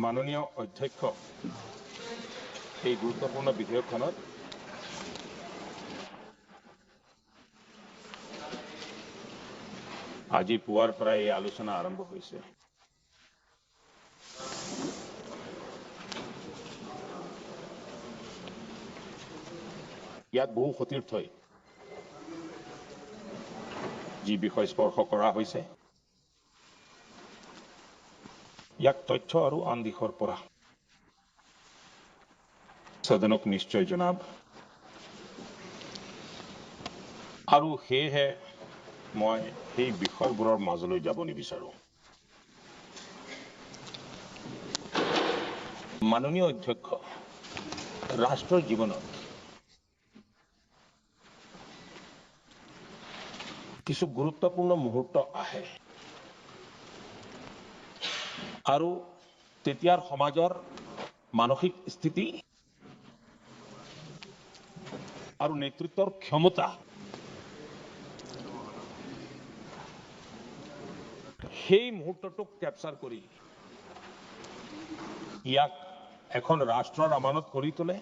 মাননীয় অধ্যক্ষ এই গুৰুত্বপূৰ্ণ বিধেয়কখনত আজি পুৱাৰ পৰা এই আলোচনা আৰম্ভ হৈছে। ইয়াত বহু সতীৰ্থই যি বিষয় স্পৰ্শ কৰা হৈছে ইয়াক তথ্য আৰু আন দিশৰ পৰা সদনক নিশ্চয় জনাব আৰু সেয়েহে মই সেই বিষয়বোৰৰ মাজলৈ যাব নিবিচাৰো। মাননীয় অধ্যক্ষ, ৰাষ্ট্ৰৰ জীৱনত কিছু গুৰুত্বপূৰ্ণ মুহূৰ্ত আহে আৰু তেতিয়াৰ সমাজৰ মানসিক স্থিতি আৰু নেতৃত্বৰ ক্ষমতা সেই মুহূৰ্তটোক ক্যাপচাৰ কৰি ইয়াক এখন ৰাষ্ট্ৰৰ আমানত কৰি তোলে,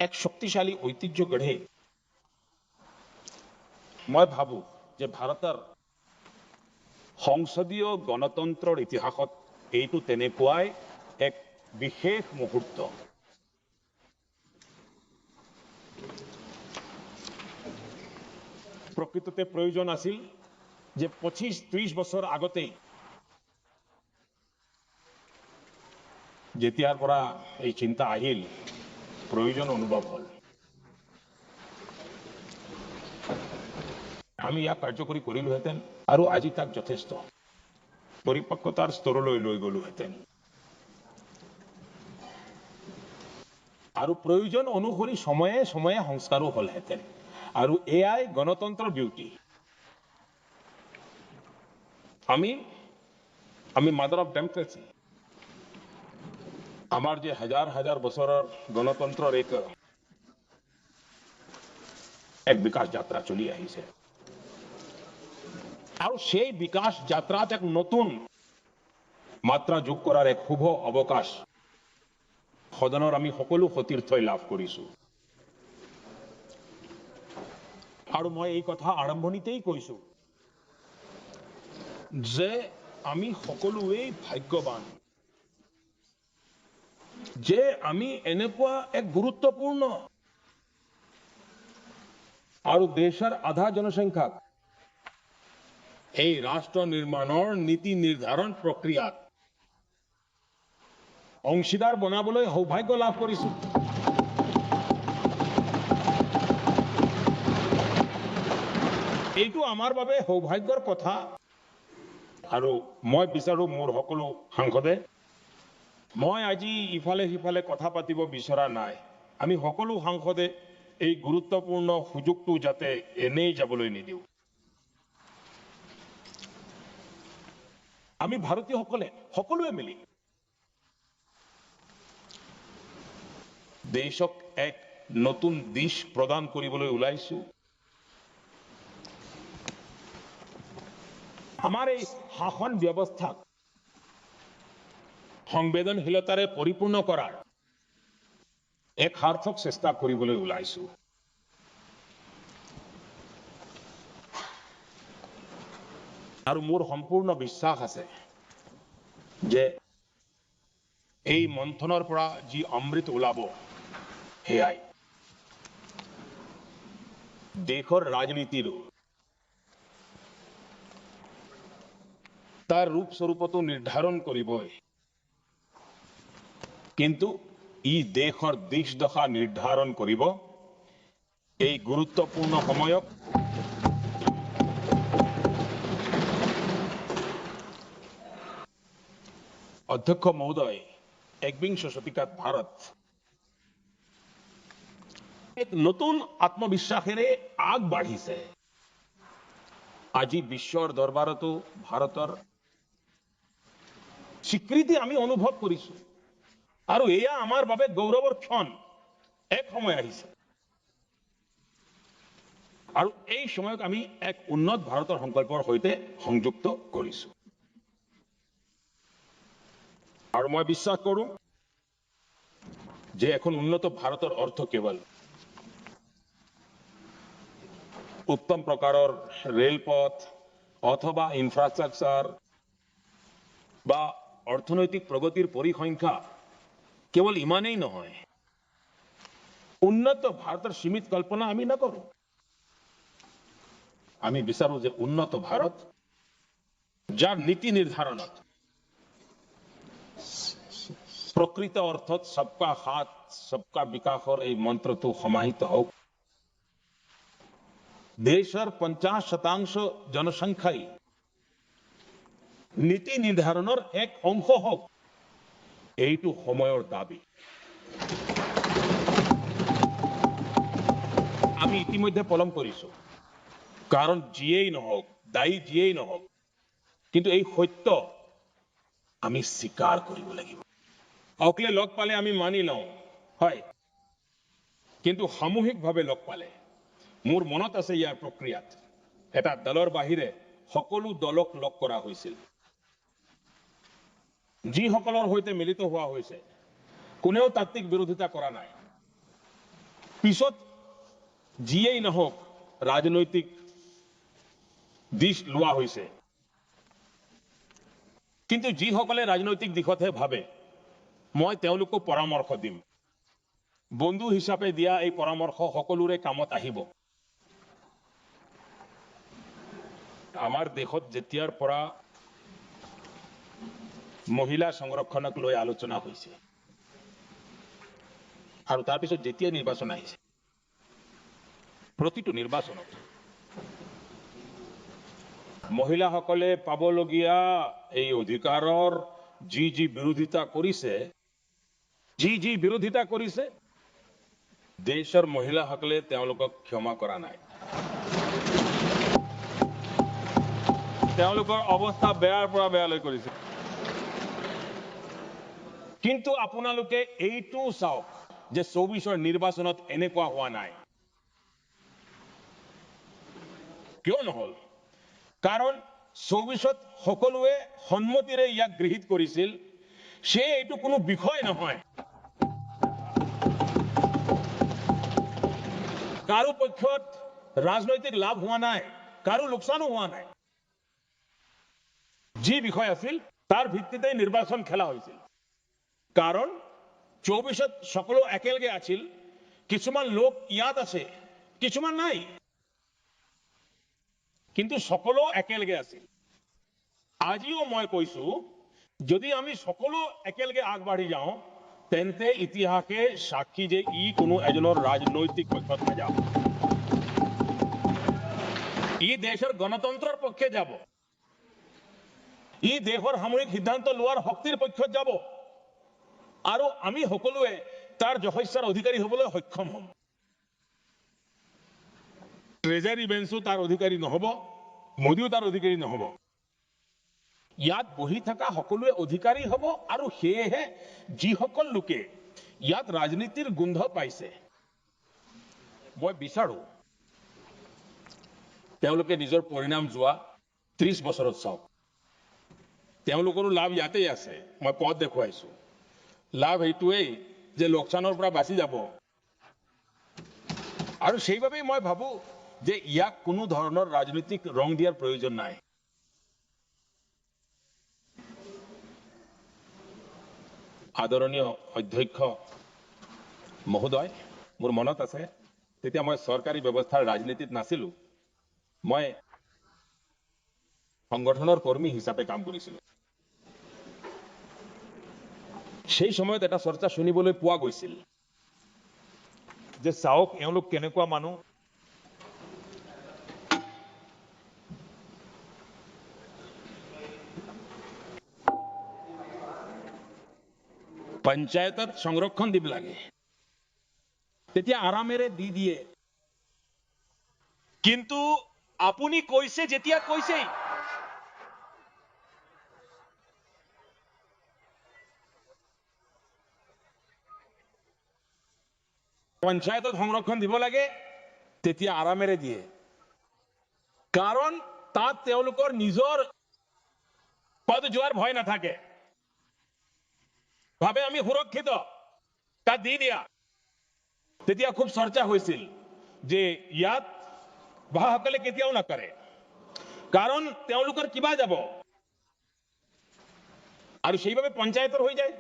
এক শক্তিশালী ঐতিহ্য গঢ়ে। মই ভাবো যে ভাৰতৰ সংসদীয় গণতন্ত্ৰৰ ইতিহাসত এইটো তেনেকুৱাই এক বিশেষ মুহূৰ্ত। প্ৰকৃততে প্ৰয়োজন আছিল যে 25-30 বছৰ আগতে যেতিয়াৰ পৰা এই চিন্তা আহিল, প্ৰয়োজন অনুভৱ হল। আমি ইয়াক কাৰ্যকৰী কৰিলোহেঁতেন আৰু আজি তাক যথেষ্ট পৰিপক্কতাৰ স্তৰলৈ লৈ গলোহেঁতেন আৰু প্ৰয়োজন অনুসৰি সময়ে সময়ে সংস্কাৰো হলহেঁতেন। আৰু এয়াই গণতন্ত্ৰৰ বিউটি। আমি মাদাৰ অফ ডেমক্ৰেসি। আমাৰ যে হাজাৰ হাজাৰ বছৰৰ গণতন্ত্ৰৰ এক বিকাশ যাত্ৰা চলি আহিছে আৰু সেই বিকাশ যাত্ৰাত এক নতুন মাত্ৰা যোগ কৰাৰ এক শুভ অৱকাশ সদনৰ আমি সকলো সতীৰ্থই লাভ কৰিছো। আৰু মই এই কথা আৰম্ভণিতেই কৈছো যে আমি সকলোৱেই ভাগ্যৱান যে আমি এনেকুৱা এক গুৰুত্বপূৰ্ণ আৰু দেশৰ আধা জনসংখ্যাক এই ৰাষ্ট্ৰ নিৰ্মাণৰ নীতি নিৰ্ধাৰণ প্ৰক্ৰিয়াত অংশীদাৰ বনাবলৈ সৌভাগ্য লাভ কৰিছো। এইটো আমাৰ বাবে সৌভাগ্যৰ কথা আৰু মই বিচাৰো মোৰ সকলো সাংসদে মই আজি ইফালে সিফালে কথা পাতিব বিচৰা নাই। আমি সকলো সাংসদে এই গুৰুত্বপূৰ্ণ সুযোগটো যাতে এনেই যাবলৈ নিদিও। আমি ভাৰতীয়সকলে সকলোৱে মিলি দেশক এক নতুন দিশ প্ৰদান কৰিবলৈ ওলাইছো। আমাৰ এই শাসন ব্যৱস্থাক সংবেদনশীলতাৰে পৰিপূৰ্ণ কৰাৰ এক সাৰ্থক চেষ্টা কৰিবলৈ ওলাইছো। আৰু মোৰ সম্পূৰ্ণ বিশ্বাস আছে যে এই মন্থনৰ পৰা যি অমৃত ওলাব সেয়াই দেশৰ ৰাজনীতিৰ তাৰ ৰূপ স্বৰূপটো নিৰ্ধাৰণ কৰিবই, কিন্তু ই দেশৰ দিশ দশা নিৰ্ধাৰণ কৰিব। এই গুৰুত্বপূৰ্ণ সময়ক অধ্যক্ষ মহোদয়, একবিংশ শতিকাত ভাৰত এক নতুন আত্মবিশ্বাসেৰে আগবাঢ়িছে। আজি বিশ্বৰ দৰবাৰতো ভাৰতৰ স্বীকৃতি আমি অনুভৱ কৰিছো আৰু এয়া আমাৰ বাবে গৌৰৱৰ ক্ষণ। এক সময় আহিছে আৰু এই সময়ক আমি এক উন্নত ভাৰতৰ সংকল্পৰ সৈতে সংযুক্ত কৰিছো। আৰু মই বিশ্বাস কৰোঁ যে এখন উন্নত ভাৰতৰ অৰ্থ কেৱল উত্তম প্ৰকাৰৰ ৰেলপথ অথবা ইনফ্ৰাষ্ট্ৰাকচাৰ বা অৰ্থনৈতিক প্ৰগতিৰ পৰিসংখ্যা কেৱল ইমানেই নহয়। উন্নত ভাৰতৰ সীমিত কল্পনা আমি নকৰোঁ। আমি বিচাৰোঁ যে উন্নত ভাৰত যাৰ নীতি নিৰ্ধাৰণত প্ৰকৃত অৰ্থত সবকা সাথ সবকা বিকাশৰ এই মন্ত্ৰটো সমাহিত হওক। দেশৰ 50% জনসংখ্যাই নীতি নিৰ্ধাৰণৰ এক অংশ হওক, এইটো সময়ৰ দাবী। আমি ইতিমধ্যে পলম কৰিছো, কাৰণ যিয়েই নহওক, দায়ী যিয়েই নহওক, কিন্তু এই সত্য আমি স্বীকাৰ কৰিব লাগিব। অকলে লগ পালে আমি মানি লওঁ, হয়, কিন্তু সামূহিকভাৱে লগ পালে, মোৰ মনত আছে ইয়াৰ প্ৰক্ৰিয়াত এটা দলৰ বাহিৰে সকলো দলক লগ কৰা হৈছিল। যিসকলৰ সৈতে মিলিত হোৱা হৈছে কোনেও তাত্ত্বিক বিৰোধিতা কৰা নাই। পিছত যিয়েই নহওক ৰাজনৈতিক দিশ লোৱা হৈছে, কিন্তু যিসকলে ৰাজনৈতিক দিশতহে ভাবে মই তেওঁলোকক পৰামৰ্শ দিম। বন্ধু হিচাপে দিয়া এই পৰামৰ্শ সকলোৰে কামত আহিব। আমাৰ দেশত যেতিয়াৰ পৰা মহিলা সংৰক্ষণক লৈ আলোচনা হৈছে আৰু তাৰপিছত যেতিয়া নিৰ্বাচন আহিছে, প্ৰতিটো নিৰ্বাচনত মহিলাসকলে পাবলগীয়া এই অধিকাৰৰ যি বিৰোধিতা কৰিছে, দেশৰ মহিলাসকলে তেওঁলোকক ক্ষমা কৰা নাই। তেওঁলোকৰ অৱস্থা বেয়াৰ পৰা বেয়ালৈ কৰিছে। কিন্তু আপোনালোকে এইটো চাওক যে 24ৰ নিৰ্বাচনত এনেকুৱা হোৱা নাই। কিয় নহল? কাৰণ 24ত সকলোৱে সন্মতিৰে ইয়াক গৃহীত কৰিছিল, এইটো কোনো বিষয় নহয়। কাৰো পক্ষত ৰাজনৈতিক লাভ হোৱা নাই, কাৰো লোকচানো হোৱা নাই। যি বিষয় আছিল তাৰ ভিত্তিতে নিৰ্বাচন খেলা হৈছিল। কাৰণ 24ত সকলো একেলগে আছিল, কিছুমান লোক ইয়াত আছে, কিছুমান নাই, কিন্তু সকলো একেলগে আছিল। আজিও মই কৈছো, যদি আমি সকলো একেলগে আগবাঢ়ি যাওঁ, তেন্তে ইতিহাসে সাক্ষী যে ই কোনো এজনৰ ৰাজনৈতিক পক্ষত নাযাব। ই দেশৰ গণতন্ত্ৰৰ পক্ষে যাব। ই দেশৰ সামূহিক সিদ্ধান্ত লোৱাৰ শক্তিৰ পক্ষত যাব। আৰু আমি সকলোৱে তাৰ যশস্যাৰ অধিকাৰী হ'বলৈ সক্ষম হ'ম। ট্ৰেজাৰী বেঞ্চো তাৰ অধিকাৰী নহ'ব, মোদীও তাৰ অধিকাৰী নহ'ব। ইয়াত বহি থকা সকলোৱে অধিকাৰী হ'ব। আৰু সেয়েহে যিসকল লোকে ইয়াত ৰাজনীতিৰ গোন্ধ পাইছে, মই বিচাৰো তেওঁলোকে নিজৰ পৰিণাম যোৱা 30 বছৰত চাওক। তেওঁলোকৰো লাভ ইয়াতেই আছে। মই পথ দেখুৱাইছো। লাভ এইটোৱেই যে লোকচানৰ পৰা বাচি যাব। আৰু সেইবাবেই মই ভাবো যে ইয়াক কোনো ধৰণৰ ৰাজনৈতিক ৰং দিয়াৰ প্ৰয়োজন নাই। আদৰণীয় অধ্যক্ষ মহোদয়, মোৰ মনত আছে তেতিয়া মই চৰকাৰী ব্যৱস্থাৰ ৰাজনীতিত নাছিলো। মই সংগঠনৰ কৰ্মী হিচাপে কাম কৰিছিলো। সেই সময়ত এটা চৰ্চা শুনিবলৈ পোৱা গৈছিল যে চাওক এওঁলোক কেনেকুৱা মানুহ। পঞ্চায়তত সংৰক্ষণ দিব লাগে, তেতিয়া আৰামেৰে দি দিয়ে। কিন্তু আপুনি কৈছে যেতিয়া কৈছেই, পঞ্চায়তত সংৰক্ষণ দিব লাগে, তেতিয়া আৰামেৰে দিয়ে। কাৰণ তাত তেওঁলোকৰ নিজৰ পদ যোৱাৰ ভয় নাথাকে। ভাবে আমি সুৰক্ষিত তাত দি দিয়া তেতিয়া খুব চৰ্চা হৈছিল যে ইয়াত বাসকলে কেতিয়াও নকৰে কাৰণ তেওঁলোকৰ কিবা যাব আৰু সেইভাবে পঞ্চায়তৰ হৈ যায়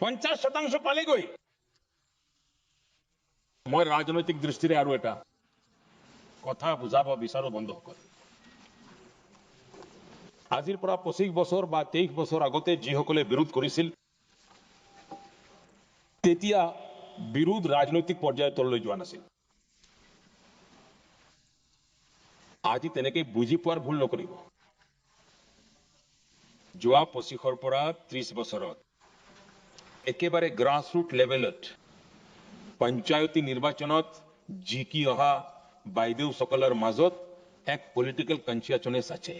50% পালেগৈ মই ৰাজনৈতিক দৃষ্টিৰে আৰু এটা কথা বুজাব বিচাৰো বন্ধুসকল আজিৰ পৰা 25 বছৰ বা 23 বছৰ আগতে যিসকলে বিৰোধ কৰিছিল তেতিয়া বিৰোধ ৰাজনৈতিক পৰ্যায়ত তললৈ যোৱা নাছিল আজি তেনেকৈ বুজি পোৱাৰ ভুল নকৰিব যোৱা 25ৰ পৰা 30 বছৰত একেবাৰে গ্ৰাছৰুট লেভেলত পঞ্চায়তী নিৰ্বাচনত জিকি অহা বাইদেউসকলৰ মাজত এক পলিটিকেল কনচিয়াছনেছ আছে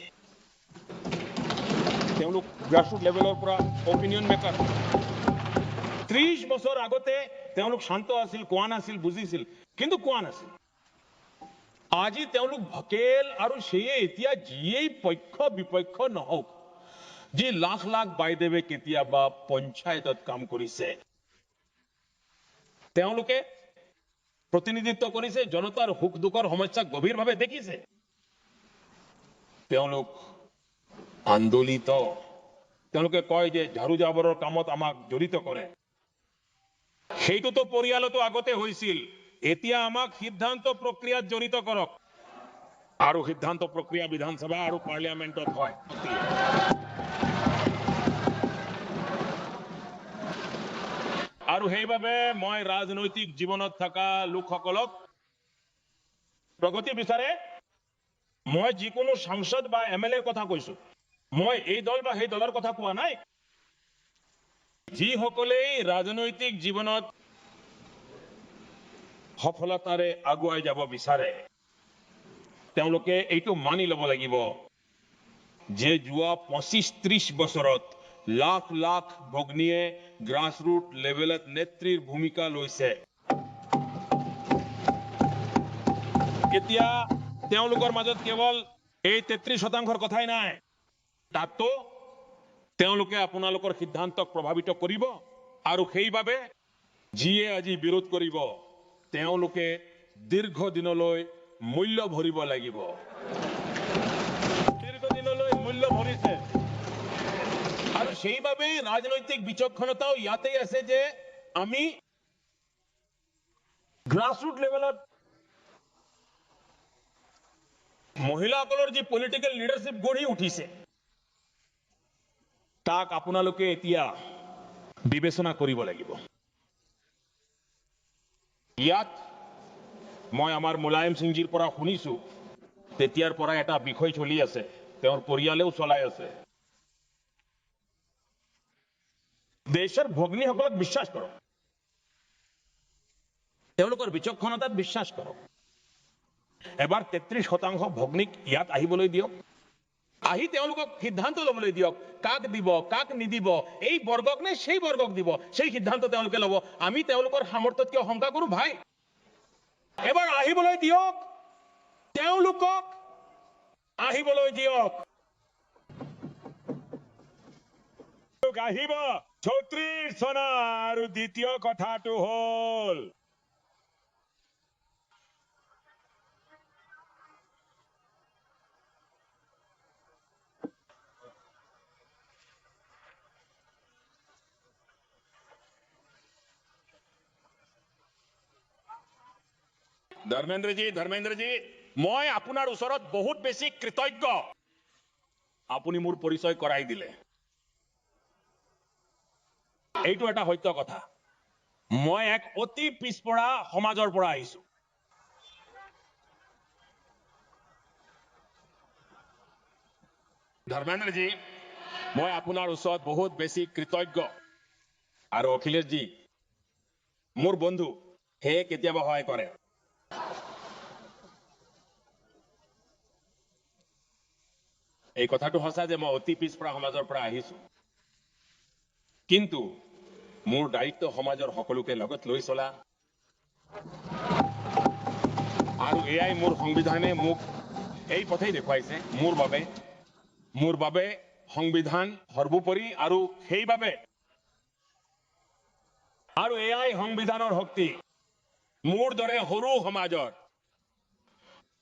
তেওঁলোক গ্ৰাছৰুট লেভেলৰ পৰা অপিনিয়ন মেকাৰ 30 বছৰ আগতে তেওঁলোক শান্ত আছিল কোৱা নাছিল বুজিছিল কিন্তু কোৱা নাছিল আজি তেওঁলোক ভকেল আৰু সেয়ে এতিয়া যিয়েই পক্ষ বিপক্ষ নহওক যি লাখ লাখ বাইদেৱে কেতিয়াবা পঞ্চায়তত কাম কৰিছে তেওঁলোকে প্ৰতিনিধিত্ব কৰিছে জনতাৰ সুখ দুখৰ সমস্যা গভীৰভাৱে দেখিছে তেওঁলোক আন্দোলিত তেওঁলোকে কয় যে ঝাৰু জাবৰৰ কামত আমাক জড়িত কৰে সেইটোতো পৰিয়ালতো আগতে হৈছিল এতিয়া আমাক সিদ্ধান্ত প্ৰক্ৰিয়াত জড়িত কৰক আৰু সিদ্ধান্ত প্ৰক্ৰিয়া বিধানসভা আৰু পাৰ্লিয়ামেন্টত হয় আৰু সেইভাবে মই ৰাজনৈতিক জীৱনত থকা লোকসকলক প্ৰগতি বিচাৰে মই যিকোনো সাংসদ বা এমএলএৰ কথা কৈছো মই এই দল বা সেই দলৰ কথা কোৱা নাই যিসকলে ৰাজনৈতিক জীৱনত সফলতাৰে আগুৱাই যাব বিচাৰে তেওঁলোকে এইটো মানি ল'ব লাগিব যে যোৱা 25-30 বছৰত লাখ লাখ ভগ্নীয়ে গ্ৰাছৰুট লেভেলত নেত্ৰীৰ ভূমিকা লৈছে এতিয়া তেওঁলোকৰ মাজত কেৱল এই 33% কথাই নাই তাতো তেওঁলোকে আপোনালোকৰ সিদ্ধান্তক প্ৰভাৱিত কৰিব আৰু সেইভাবে যিয়ে আজি বিৰোধ কৰিব তেওঁলোকে দীৰ্ঘদিনলৈ মূল্য ভৰিব লাগিব দীৰ্ঘদিনলৈ মূল্য ভৰিছে আৰু সেইভাবে ৰাজনৈতিক বিচক্ষণতাও ইয়াতেই আছে যে আমি গ্ৰাছৰুট লেভেলত মহিলাসকলৰ যি পলিটিকেল লিডাৰশ্বিপ গঢ়ি উঠিছে তাক আপোনালোকে এতিয়া বিবেচনা কৰিব লাগিব ইয়াত মই আমাৰ মুলায়ম সিংজীৰ পৰা শুনিছো তেতিয়াৰ পৰা এটা বিষয় চলি আছে তেওঁৰ পৰিয়ালেও চলাই আছে দেশৰ ভগ্নীসকলক বিশ্বাস কৰক তেওঁলোকৰ বিচক্ষণতাত বিশ্বাস কৰক এবাৰ 33% ভগ্নীক ইয়াত আহিবলৈ দিয়ক আহি তেওঁলোকক সিদ্ধান্ত ল'বলৈ দিয়ক কাক দিব কাক নিদিব এই বৰ্গক নে সেই বৰ্গক দিব সেই সিদ্ধান্ত তেওঁলোকে ল'ব আমি তেওঁলোকৰ সামৰ্থ্যত কিয় শংকা কৰো ভাই এবাৰ আহিবলৈ দিয়ক তেওঁলোকক আহিবলৈ দিয়ক আহিব 34 চনা আৰু দ্বিতীয় কথাটো হ'ল ধৰ্মেন্দ্ৰজী মই আপোনাৰ ওচৰত বহুত বেছি কৃতজ্ঞ আপুনি মোৰ পৰিচয় কৰাই দিলে এইটো এটা সত্য কথা মই এক অতি পিছপৰা সমাজৰ পৰা আহিছো ধৰ্মেন্দ্ৰজী মই আপোনাৰ ওচৰত বহুত বেছি কৃতজ্ঞ আৰু অখিলেশজী মোৰ বন্ধু হে কেতিয়াবা সহায় কৰে এই কথাটো সঁচা যে মই অতি পিছপৰা সমাজৰ পৰা আহিছো কিন্তু মোৰ দায়িত্ব সমাজৰ সকলোকে লগত লৈ চলা আৰু এয়াই মোৰ সংবিধানে মোক এই পথেই দেখুৱাইছে মোৰ বাবে সংবিধান সৰ্বোপৰি আৰু সেইভাবে আৰু এয়াই সংবিধানৰ শক্তি মোৰ দৰে সৰু সমাজৰ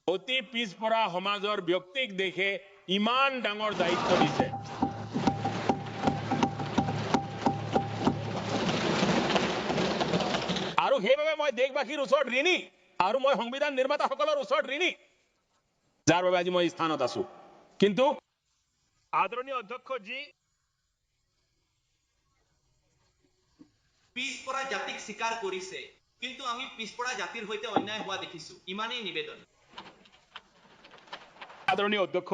অতি পিছপৰা সমাজৰ ব্যক্তিক দেখে ইমান ডাঙৰ দায়িত্ব দিছে আৰু সেইবাবে মই দেশবাসীৰ ওচৰত ঋণী আৰু মই সংবিধান নিৰ্মাতাসকলৰ ওচৰত ঋণী যাৰ বাবে আজি মই স্থানত আছো কিন্তু আদৰণীয় অধ্যক্ষজী পিছপৰা জাতিক স্বীকাৰ কৰিছে কিন্তু আমি পিছপৰা জাতিৰ সৈতে অন্যায় হোৱা দেখিছো ইমানেই নিবেদন আদৰণীয় অধ্যক্ষ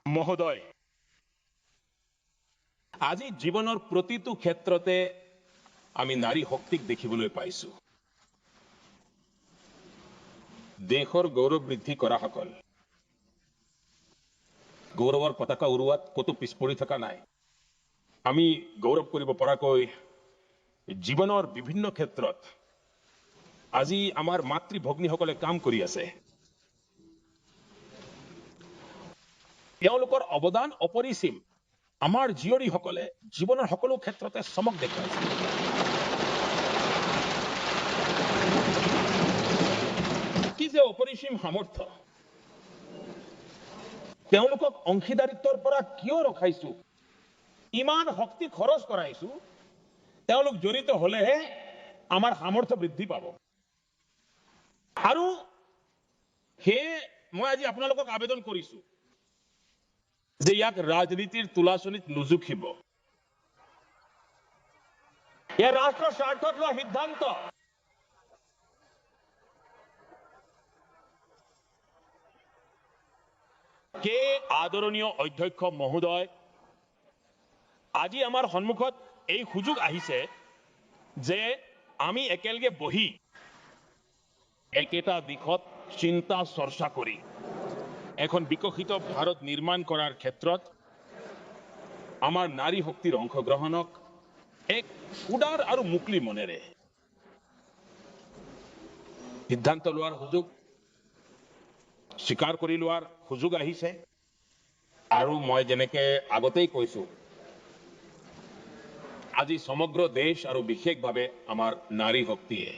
মহোদয় আজি জীৱনৰ প্ৰতিটো ক্ষেত্ৰতে আমি নাৰী শক্তিক দেখিবলৈ পাইছো দেশৰ গৌৰৱ বৃদ্ধি কৰাসকল গৌৰৱৰ পতাকা উৰুৱাত কতো পিছ পৰি থকা নাই আমি গৌৰৱ কৰিব পৰাকৈ জীৱনৰ বিভিন্ন ক্ষেত্ৰত আজি আমাৰ মাতৃ ভগ্নীসকলে কাম কৰি আছে তেওঁলোকৰ অৱদান অপৰিসীম আমাৰ জীয়ৰীসকলে জীৱনৰ সকলো ক্ষেত্ৰতে চমক দেখুৱাইছে কি যে অপৰিসীম সামৰ্থ্য তেওঁলোকক অংশীদাৰিত্বৰ পৰা কিয় ৰখাইছো ইমান শক্তি খৰচ কৰাইছো তেওঁলোক জড়িত হলেহে আমাৰ সামৰ্থ্য বৃদ্ধি পাব আৰু সেয়ে মই আজি আপোনালোকক আবেদন কৰিছো যে ইয়াক ৰাজনীতিৰ তুলাচনীত নুজুখিব এয়া ৰাষ্ট্ৰৰ স্বাৰ্থত লোৱা সিদ্ধান্ত কে আদৰণীয় অধ্যক্ষ মহোদয় আজি আমাৰ সন্মুখত এই সুযোগ আহিছে যে আমি একেলগে বহি একেটা দিশত চিন্তা চৰ্চা কৰি এখন বিকশিত ভাৰত নিৰ্মাণ কৰাৰ ক্ষেত্ৰত আমাৰ নাৰী শক্তিৰ অংশগ্ৰহণক এক উদাৰ আৰু মুকলি মনেৰে সিদ্ধান্ত লোৱাৰ সুযোগ স্বীকাৰ কৰি লোৱাৰ সুযোগ আহিছে আৰু মই যেনেকে আগতেই কৈছো আজি সমগ্ৰ দেশ আৰু বিশেষভাৱে আমাৰ নাৰী শক্তিয়ে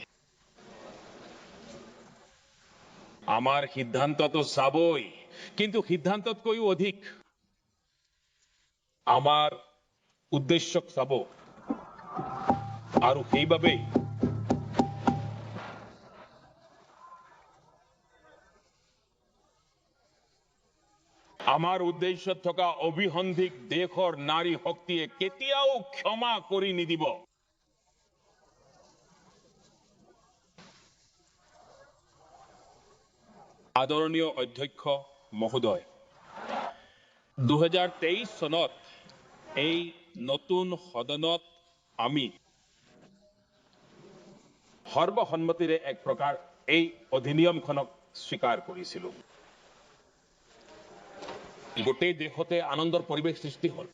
আমাৰ সিদ্ধান্তটো চাবই কিন্তু সিদ্ধান্ততকৈও অধিক আমাৰ উদ্দেশ্যক চাব আৰু সেইবাবেই আমাৰ উদ্দেশ্যত থকা অভিসন্ধিক দেশৰ নাৰী শক্তিয়ে কেতিয়াও ক্ষমা কৰি নিদিব আদৰণীয় অধ্যক্ষ মহোদয় 2023 চনত এই নতুন সদনত আমি সৰ্বসন্মতিৰে এক প্ৰকাৰ এই অধিনিয়মখনক স্বীকাৰ কৰিছিলো গোটেই দেশতে আনন্দৰ পৰিৱেশ সৃষ্টি হল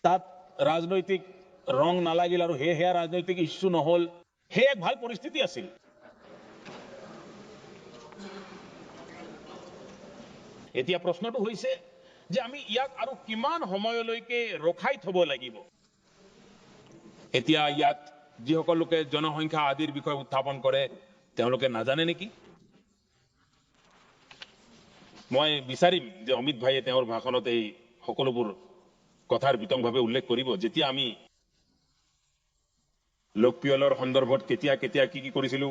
তাত ৰাজনৈতিক ৰং নালাগিল আৰু সেয়া ৰাজনৈতিক ইস্যু নহল হে এক ভাল পৰিস্থিতি আছিল এতিয়া প্ৰশ্নটো হৈছে যে আমি ইয়াক আৰু কিমান সময়লৈকে ৰখাই থব লাগিব এতিয়া ইয়াত যিসকল লোকে জনসংখ্যা আদিৰ বিষয়ে উত্থাপন কৰে তেওঁলোকে নাজানে নেকি মই বিচাৰিম যে অমিত ভাইয়ে তেওঁৰ ভাষণত এই সকলোবোৰ কথাৰ বিতংভাৱে উল্লেখ কৰিব যেতিয়া আমি লোকপিয়লৰ সন্দৰ্ভত কেতিয়া কেতিয়া কি কৰিছিলো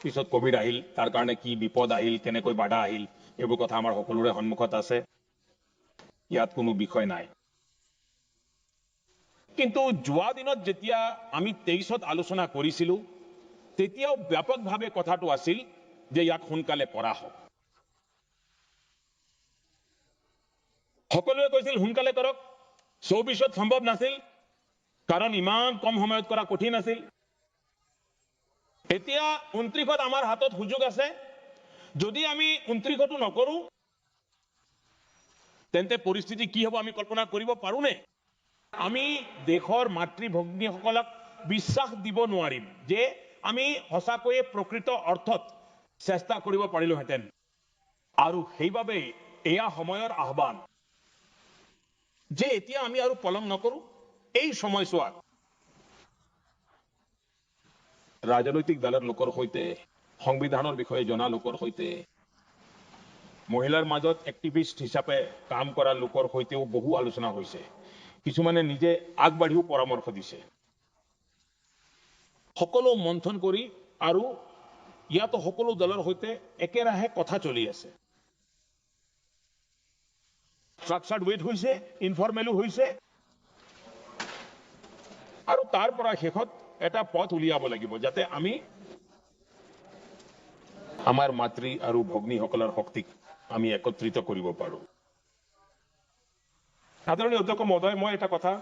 পিছত কোভিড আহিল তাৰ কাৰণে কি বিপদ আহিল কেনেকৈ বাধা আহিল এইবোৰ কথা আমাৰ সকলোৰে সন্মুখত আছে ইয়াত কোনো বিষয় নাই কিন্তু যোৱা দিনত যেতিয়া আমি 23ত আলোচনা কৰিছিলো তেতিয়াও ব্যাপকভাৱে কথাটো আছিল যে ইয়াক সোনকালে কৰা হোক সকলোৱে কৈছিল সোনকালে কৰক 24ত সম্ভৱ নাছিল কাৰণ ইমান কম সময়ত কৰা কঠিন আছিল এতিয়া 29ত আমাৰ হাতত সুযোগ আছে যদি আমি 29টো নকৰো তেন্তে পৰিস্থিতি কি হ'ব আমি কল্পনা কৰিব পাৰোনে আমি দেশৰ মাতৃ ভগ্নীসকলক বিশ্বাস দিব নোৱাৰিম যে আমি সঁচাকৈয়ে প্ৰকৃত অৰ্থত চেষ্টা কৰিব পাৰিলোহেঁতেন আৰু সেইবাবে এয়া সময়ৰ আহ্বান যে এতিয়া আমি আৰু পলম নকৰো এই সময়ছোৱাত ৰাজনৈতিক দলৰ লোকৰ সৈতে সংবিধানৰ বিষয়ে জনা লোকৰ সৈতে মহিলাৰ মাজত এক্টিভিষ্ট হিচাপে কাম কৰা লোকৰ সৈতেও বহু আলোচনা হৈছে কিছুমানে নিজে আগবাঢ়িও পৰামৰ্শ দিছে সকলো মন্থন কৰি আৰু ইয়াতো সকলো দলৰ সৈতে একেৰাহে কথা চলি আছে স্ট্ৰাকচাৰ্ড ৱেট হৈছে ইনফৰ্মেলো হৈছে আৰু তাৰ পৰা শেষত এটা পথ উলিয়াব লাগিব যাতে আমি আমাৰ মাতৃ আৰু ভগ্নীসকলৰ শক্তিক আমি একত্ৰিত কৰিব পাৰো আদৰণীয় অধ্যক্ষ মহোদয় মই এটা কথা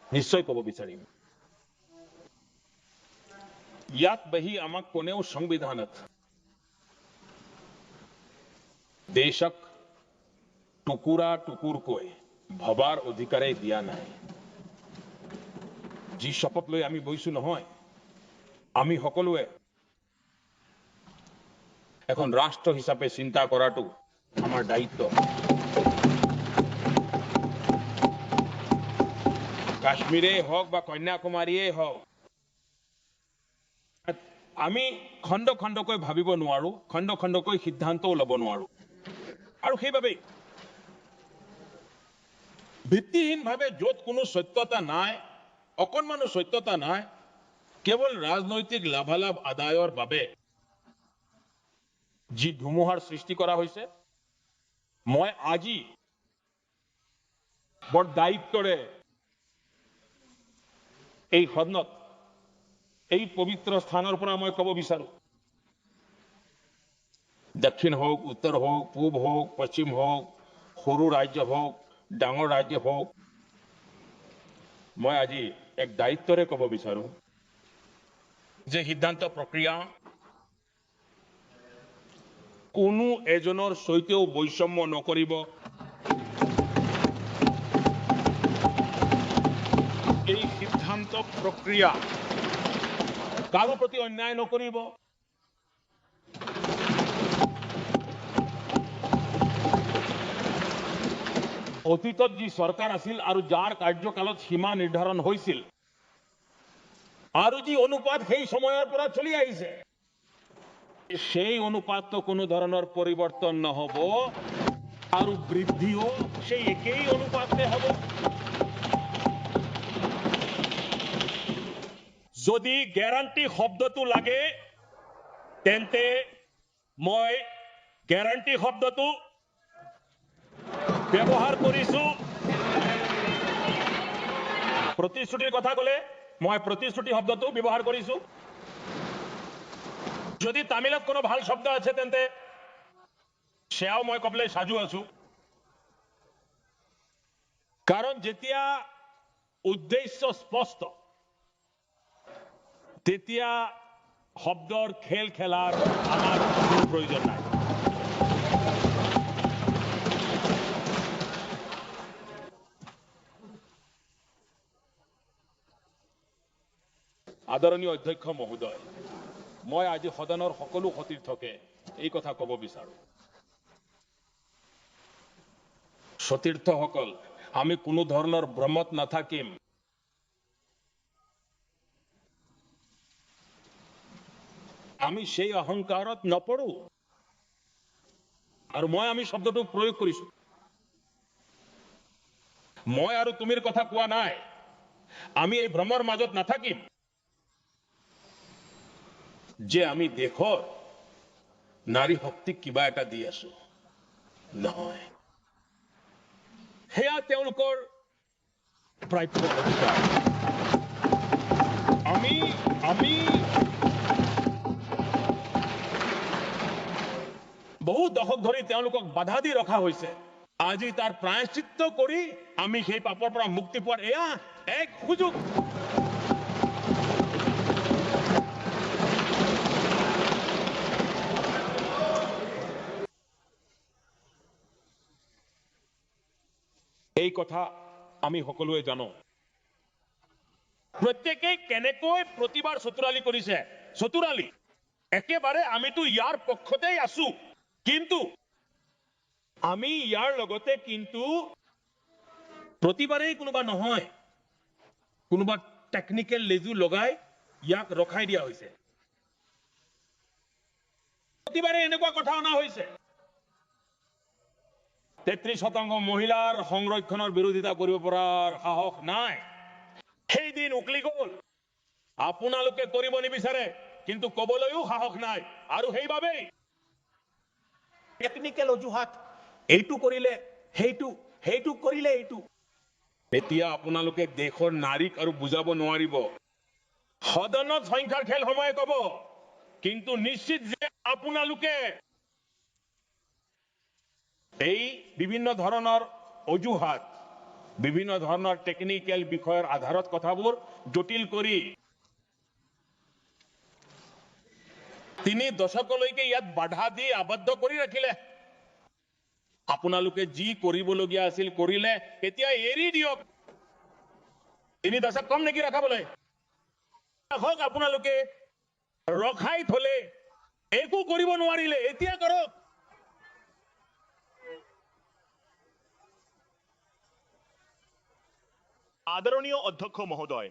নিশ্চয় ক'ব বিচাৰিম ইয়াত বহি আমাক কোনেও সংবিধানত দেশক টুকুৰা টুকুৰকৈ ভবাৰ অধিকাৰে দিয়া নাই যি শপত লৈ আমি বহিছো নহয় আমি সকলোৱে এখন ৰাষ্ট্ৰ হিচাপে চিন্তা কৰাটো আমাৰ দায়িত্ব কাশ্মীৰে হওক বা কন্যাকুমাৰীয়ে হওক আমি খণ্ড খণ্ডকৈ ভাবিব নোৱাৰো খণ্ড খণ্ডকৈ সিদ্ধান্তও ল'ব নোৱাৰো আৰু সেইবাবে ভিত্তিহীনভাৱে য'ত কোনো সত্যতা নাই অকণমানো সত্যতা নাই কেৱল ৰাজনৈতিক লাভালাভ আদায়ৰ বাবে যি ধুমুহাৰ সৃষ্টি কৰা হৈছে মই আজি বৰ দায়িত্বৰে এই সদনত এই পবিত্ৰ স্থানৰ পৰা মই ক'ব বিচাৰো দক্ষিণ হওক উত্তৰ হওক পূব হওক পশ্চিম হওক সৰু ৰাজ্য হওক ডাঙৰ ৰাজ্য হওক মই আজি এক দায়িত্বৰে ক'ব বিচাৰো যে সিদ্ধান্ত প্ৰক্ৰিয়া কোনো এজনৰ সৈতেও বৈষম্য নকৰিব এই সিদ্ধান্ত প্ৰক্ৰিয়া কাৰো প্ৰতি অন্যায় নকৰিব অতীতত যি চৰকাৰ আছিল আৰু যাৰ কাৰ্যকালত সীমা নিৰ্ধাৰণ হৈছিল আৰু যি অনুপাত সেই সময়ৰ পৰা চলি আহিছে সেই অনুপাতটো কোনো ধৰণৰ পৰিৱৰ্তন নহব আৰু বৃদ্ধিও সেই একেই অনুপাতে হ'ব যদি গ্যাৰান্টি শব্দটো লাগে তেন্তে মই গ্যাৰান্টি শব্দটো ব্যৱহাৰ কৰিছো প্ৰতিশ্ৰুতিৰ কথা ক'লে মই প্ৰতিশ্ৰুতি শব্দটো ব্যৱহাৰ কৰিছো যদি তামিলত কোনো ভাল শব্দ আছে তেন্তে সেয়াও মই ক'বলৈ সাজু আছো কাৰণ যেতিয়া উদ্দেশ্য স্পষ্ট তেতিয়া শব্দৰ খেল খেলাৰ আমাৰ কোনো প্ৰয়োজন নাই আদৰণীয় অধ্যক্ষ মহোদয় মই আজি সদনৰ সকলো সতীৰ্থকে এই কথা ক'ব বিচাৰো সতীৰ্থসকল আমি কোনো ধৰণৰ ভ্ৰমত নাথাকিম আমি সেই অহংকাৰত নপৰো আৰু মই আমি শব্দটো প্ৰয়োগ কৰিছো মই আৰু তুমিৰ কথা কোৱা নাই আমি এই ভ্ৰমৰ মাজত নাথাকিম যে আমি দেশৰ নাৰী শক্তিক কিবা এটা দি আছো নহয় সেয়া তেওঁলোকৰ প্ৰাপ্য অধিকাৰ আমি বহু দশক ধৰি তেওঁলোকক বাধা দি ৰখা হৈছে আজি তাৰ প্ৰায়শ্চিত্ত কৰি আমি সেই পাপৰ পৰা মুক্তি পোৱাৰ এয়া এক সুযোগ এই কথা আমি সকলোৱে জানো প্ৰত্যেকে কেনেকৈ প্ৰতিবাৰ চতুৰালি কৰিছে চতুৰালি একেবাৰে আমিতো ইয়াৰ পক্ষতেই আছো কিন্তু আমি ইয়াৰ লগতে কিন্তু প্ৰতিবাৰেই কোনোবা নহয় কোনোবা টেকনিক্যাল লেজু লগাই ইয়াক ৰখাই দিয়া হৈছে। প্ৰতিবাৰে এনেকুৱা কথা অনা হৈছে। 33% মহিলাৰ সংৰক্ষণৰ বিৰোধিতা কৰিব পৰাৰ সাহস নাই। সেইদিন উকলি গ'ল। আপোনালোকে কৰিব নিবিচাৰে, কিন্তু কবলৈও সাহস নাই। আৰু সেইবাবেই টেকনিকেল অজুহাত, এইটো কৰিলে সেইটো, সেইটো কৰিলে এইটো। এতিয়া আপোনালোকে দেশৰ নাৰীক আৰু বুজাব নোৱাৰিব। সদনত সংখ্যাৰ খেল সময়ে কব, কিন্তু নিশ্চিত যে আপোনালোকে এই বিভিন্ন ধৰণৰ অজুহাত, বিভিন্ন ধৰণৰ টেকনিকেল বিষয়ৰ আধাৰত কথাবোৰ জটিল কৰি 3 দশকলৈকে ইয়াত বাধা দি আবদ্ধ কৰি ৰাখিলে। আপোনালোকে যি কৰিবলগীয়া আছিল কৰিলে, এতিয়া এৰি দিয়ক। 3 দশক কম নেকি ৰখাবলৈ? ৰাখক। আপোনালোকে ৰখাই থলে, একো কৰিব নোৱাৰিলে, এতিয়া কৰক। আদৰণীয় অধ্যক্ষ মহোদয়,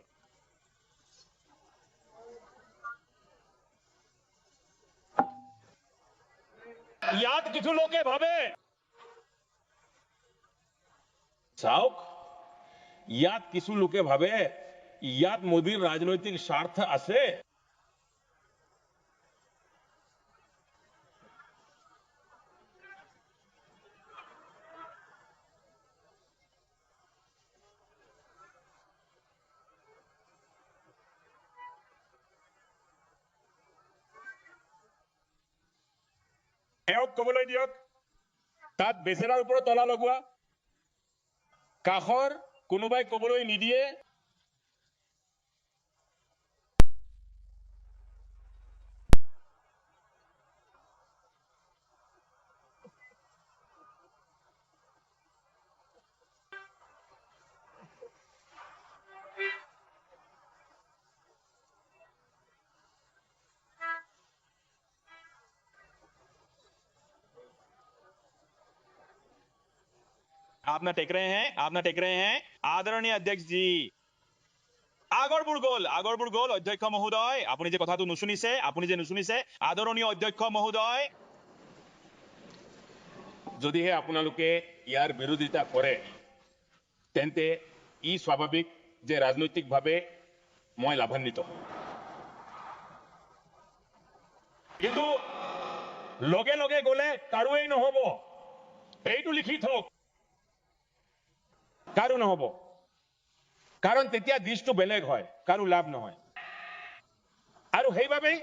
ইয়াত কিছু লোকে ভাবে, চাওক, ইয়াত কিছু লোকে ভাবে ইয়াত মোদীৰ ৰাজনৈতিক স্বাৰ্থ আছে। এওঁক কবলৈ দিয়ক। তাত বেচেৰাৰ ওপৰত তলা লগোৱা, কাষৰ কোনোবাই কবলৈ নিদিয়ে। आप ना टेक रहे हैं, आप ना टेक रहे हैं। आदरणीय अध्यक्ष जी, আগৰবোৰ গ'ল অধ্যক্ষ মহোদয়, আপুনি যে কথাটো নুশুনিছে, আদৰণীয় অধ্যক্ষ মহোদয়। যদিহে আপোনালোকে ইয়াৰ বিৰোধিতা কৰে, তেন্তে ই স্বাভাৱিক যে ৰাজনৈতিকভাৱে মই লাভান্বিত হম। কিন্তু লগে লগে গলে কাৰোৱেই নহব। এইটো লিখি থওক, কাৰো নহব। কাৰণ তেতিয়া দিশটো বেলেগ হয়, কাৰো লাভ নহয়। আৰু সেইবাবেই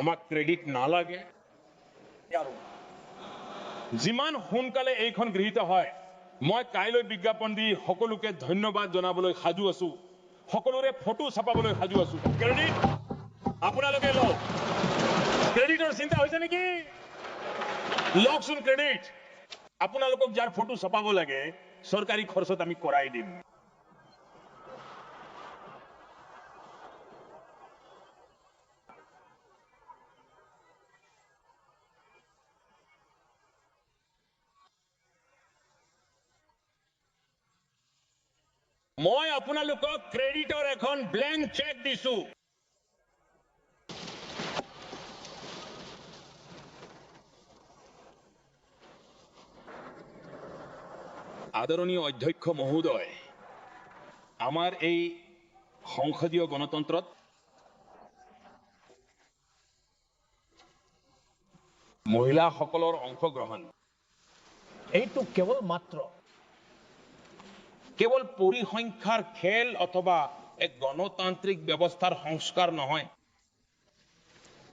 আমাক ক্ৰেডিট নালাগে। যিমান সোনকালে এইখন গৃহীত হয়, মই কাইলৈ বিজ্ঞাপন দি সকলোকে ধন্যবাদ জনাবলৈ সাজু আছো। সকলোৰে ফটো ছাপাবলৈ সাজু আছো। ক্ৰেডিট আপোনালোকে লওক। ক্ৰেডিটৰ চিন্তা হৈছে নেকি? লওকচোন ক্ৰেডিট। আপোনালোকক যাৰ ফটো ছাপাব লাগে, চৰকাৰী খৰচত আমি কৰাই দিম। মই আপোনালোকক ক্ৰেডিটৰ এখন ব্লেংক চেক দিছো। আদৰণীয় অধ্যক্ষ মহোদয়, আমাৰ এই সংসদীয় গণতন্ত্ৰত মহিলাসকলৰ অংশগ্ৰহণ এইটো কেৱল পৰিসংখ্যাৰ খেল অথবা এক গণতান্ত্ৰিক ব্যৱস্থাৰ সংস্কাৰ নহয়।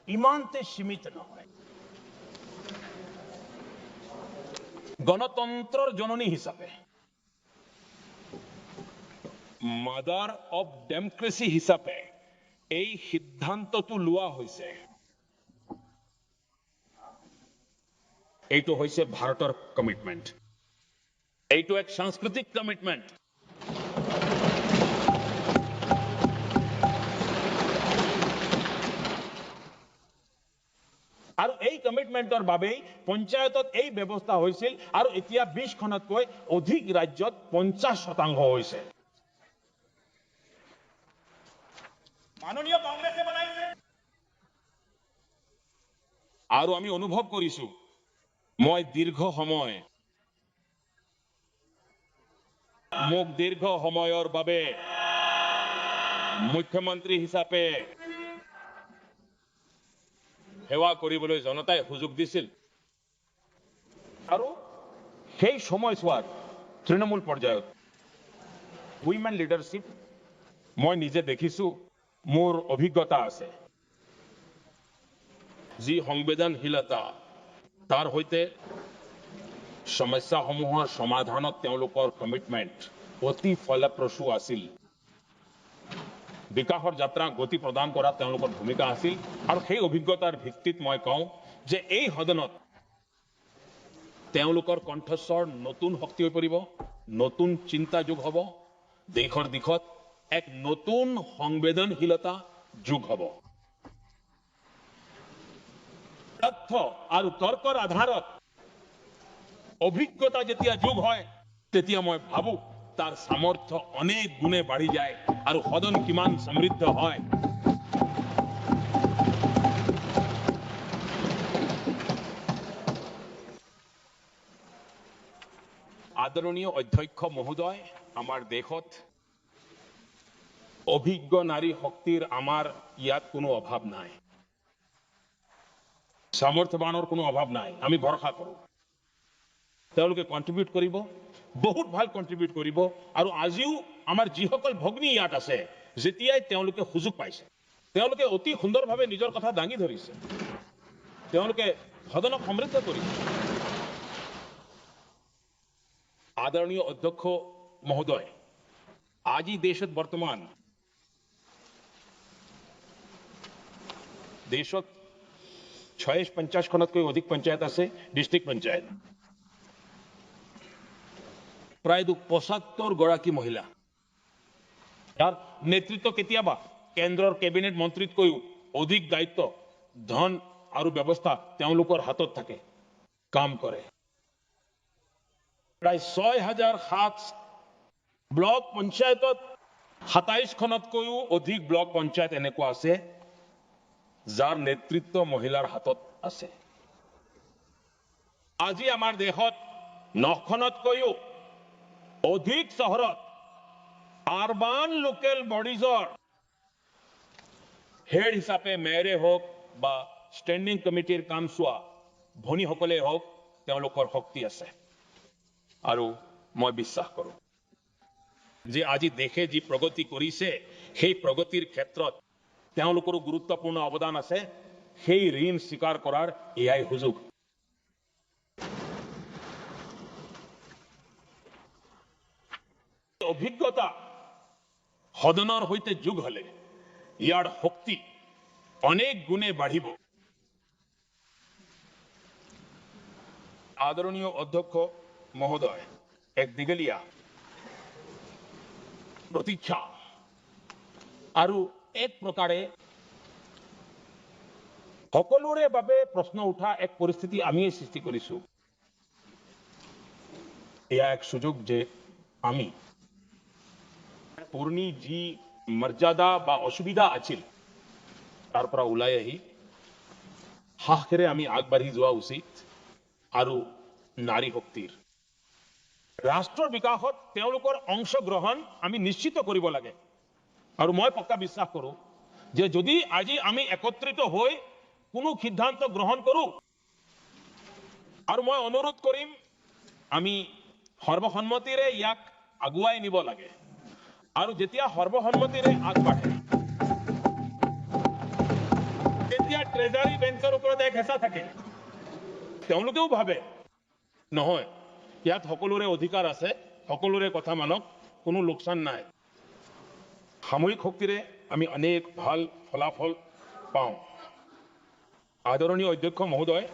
ইমানতে সীমিত নহয়। গণতন্ত্ৰৰ জননী হিচাপে, মাদাৰ অফ ডেমক্ৰেসি হিচাপে এই সিদ্ধান্তটো লোৱা হৈছে। এইটো হৈছে ভাৰতৰ কমিটমেন্ট। এইটো এক সাংস্কৃতিক কমিটমেন্ট। আৰু এই কমিটমেন্টৰ বাবেই পঞ্চায়তত এই ব্যৱস্থা হৈছিল, আৰু এতিয়া 20খনতকৈ অধিক ৰাজ্যত 50% হৈছে। মাননীয় কংগ্ৰেছে বনাইছে আৰু আমি অনুভৱ কৰিছো মই দীৰ্ঘ সময়ৰ বাবে মুখ্যমন্ত্ৰী হিচাপে সেৱা কৰিবলৈ জনতাই সুযোগ দিছিল আৰু সেই সময়ছোৱাত তৃণমূল পৰ্যায়ত উইমেন লিডাৰশ্বিপ মই নিজে দেখিছো মোৰ অভিজ্ঞতা আছে যি সংবেদনশীলতা তাৰ সৈতে সমস্যাসমূহৰ সমাধানত তেওঁলোকৰ কমিটমেণ্ট অতি ফলপ্ৰসূ আছিল বিকাশৰ যাত্ৰা গতি প্ৰদান কৰাত তেওঁলোকৰ ভূমিকা আছিল আৰু সেই অভিজ্ঞতাৰ ভিত্তিত মই কওঁ যে এই সদনত তেওঁলোকৰ কণ্ঠস্বৰ নতুন শক্তি হৈ পৰিব নতুন চিন্তা যোগ হ'ব দেশৰ দিশত এক নতুন সংবেদনশীলতা যোগ হ'ব তথ্য আৰু তৰ্কৰ আধাৰত অভিজ্ঞতা যেতিয়া যোগ হয় তেতিয়া মই ভাবো তাৰ সামৰ্থ্য অনেক গুণে বাঢ়ি যায় আৰু সদন কিমান সমৃদ্ধ হয় আদৰণীয় অধ্যক্ষ মহোদয় আমাৰ দেশত অভিজ্ঞ নাৰী শক্তিৰ আমাৰ ইয়াত কোনো অভাৱ নাই সামৰ্থ্যবানৰ কোনো অভাৱ নাই আমি ভৰসা কৰোঁ তেওঁলোকে কন্ট্ৰিবিউট কৰিব বহুত ভাল কন্ট্ৰিবিউট কৰিব আৰু আজিও আমাৰ যিসকল ভগ্নী ইয়াত আছে যেতিয়াই তেওঁলোকে সুযোগ পাইছে তেওঁলোকে অতি সুন্দৰভাৱে নিজৰ কথা দাঙি ধৰিছে তেওঁলোকে সদনক সমৃদ্ধ কৰিছে আদৰণীয় অধ্যক্ষ মহোদয় আজি দেশত বৰ্তমান দেশত 50খনতকৈ অধিক পঞ্চায়ত আছে ডিস্ট্ৰিক্ট পঞ্চায়ত প্ৰায় 75 গৰাকী মহিলা ইয়াৰ নেতৃত্ব কেতিয়াবা কেন্দ্ৰৰ কেবিনেট মন্ত্ৰীতকৈও অধিক দায়িত্ব ধন আৰু ব্যৱস্থা তেওঁলোকৰ হাতত থাকে কাম কৰে প্ৰায় 6007 ব্লক পঞ্চায়তত 27খনতকৈও অধিক ব্লক পঞ্চায়ত এনেকুৱা আছে যাৰ নেতৃত্ব মহিলাৰ হাতত আছে আজি আমাৰ দেশত 9খনতকৈও অধিক চহৰত আৰবান লোকেল বডিজৰ হেড হিচাপে মেয়ৰে হওক বা ষ্টেণ্ডিং কমিটিৰ কাম চোৱা ভনীসকলে হওক তেওঁলোকৰ শক্তি আছে আৰু মই বিশ্বাস কৰোঁ যে আজি দেশে যি প্ৰগতি কৰিছে সেই প্ৰগতিৰ ক্ষেত্ৰত তেওঁলোকৰো গুৰুত্বপূৰ্ণ অৱদান আছে সেই ঋণ স্বীকাৰ কৰাৰ এয়াই সুযোগ অভিজ্ঞতা সদনৰ সৈতে যোগ হলে ইয়াৰ শক্তি অনেক গুণে বাঢ়িব আদৰণীয় অধ্যক্ষ মহোদয় এক দীঘলীয়া প্ৰতীক্ষা আৰু এক প্ৰকাৰে সকলোৰে বাবে প্ৰশ্ন উঠা এক পৰিস্থিতি আমি সৃষ্টি কৰিছো এয়া এক সুযোগ যে আমি পুৰণি যি মৰ্যাদা বা অসুবিধা আছিল তাৰ পৰা ওলাই আহি সাহসেৰে আমি আগবাঢ়ি যোৱা উচিত আৰু নাৰী শক্তিৰ ৰাষ্ট্ৰৰ বিকাশত তেওঁলোকৰ অংশগ্ৰহণ আমি নিশ্চিত কৰিব লাগে আৰু মই পক্কা বিশ্বাস কৰোঁ যে যদি আজি আমি একত্ৰিত হৈ কোনো সিদ্ধান্ত গ্ৰহণ কৰোঁ আৰু মই অনুৰোধ কৰিম আমি সৰ্বসন্মতিৰে ইয়াক আগুৱাই নিব লাগে আৰু যেতিয়া সৰ্বসন্মতিৰে আগবাঢ়ে তেতিয়া ট্ৰেজাৰী বেংকৰ ওপৰত এক হেঁচা থাকে তেওঁলোকেও ভাবে নহয় ইয়াত সকলোৰে অধিকাৰ আছে সকলোৰে কথা মানক কোনো লোকচান নাই সামূহিক শক্তিৰে আমি অনেক ভাল ফলাফল পাওঁ আদৰণীয় অধ্যক্ষ মহোদয়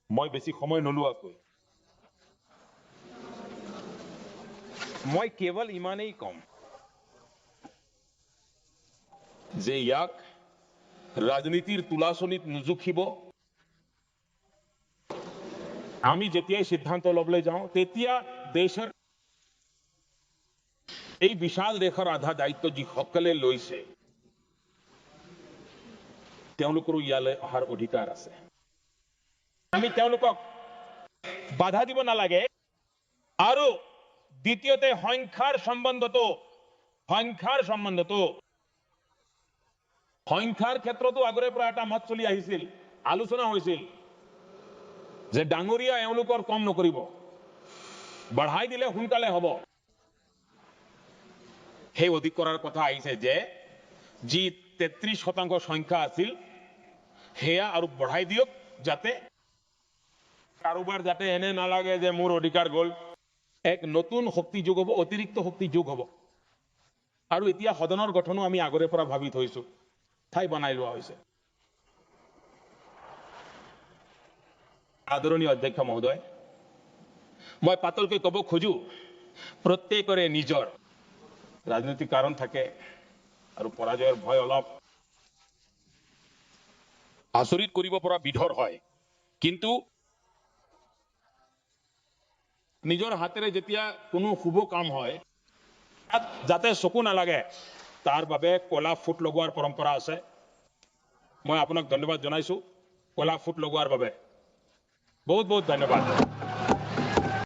মই বেছি সময় নলোৱাকৈ মই কেৱল ইমানেই কম যে ইয়াক ৰাজনীতিৰ তুলাচনীত নুজুখিব আমি যেতিয়াই সিদ্ধান্ত ল'বলৈ যাওঁ তেতিয়া দেশৰ এই বিশাল দেশৰ আধা দায়িত্ব যিসকলে লৈছে তেওঁলোকৰো ইয়ালৈ অহাৰ অধিকাৰ আছে আমি তেওঁলোকক বাধা দিব নালাগে আৰু দ্বিতীয়তে সংখ্যাৰ ক্ষেত্ৰতো আগৰে পৰা এটা মত চলি আহিছিল আলোচনা হৈছিল যে ডাঙৰীয়া এওঁলোকৰ কম নকৰিব বঢ়াই দিলে সোনকালে হ'ব সেই অধিক কৰাৰ কথা আহিছে যে যি 33% সংখ্যা আছিল হেয়া আৰু বঢ়াই দিয়ক যাতে কাৰোবাৰ যাতে এনে নালাগে যে মোৰ অধিকাৰ গ'ল এক নতুন শক্তি যোগ হ'ব অতিৰিক্ত শক্তি যোগ হ'ব আৰু এতিয়া সদনৰ গঠনো আমি আগৰে পৰা ভাবি থৈছো ঠাই বনাই লোৱা হৈছে আদৰণীয় অধ্যক্ষ মহোদয় মই পাতলকৈ ক'ব খোজো প্ৰত্যেকৰে নিজৰ ৰাজনৈতিক কাৰণ থাকে আৰু পৰাজয়ৰ ভয় অলপ আচৰিত কৰিব পৰা বিধৰ হয় কিন্তু নিজৰ হাতেৰে যেতিয়া কোনো শুভ কাম হয় যাতে চকু নালাগে তাৰ বাবে কলা ফুট লগোৱাৰ পৰম্পৰা আছে মই আপোনাক ধন্যবাদ জনাইছো কলা ফুট লগোৱাৰ বাবে বহুত বহুত ধন্যবাদ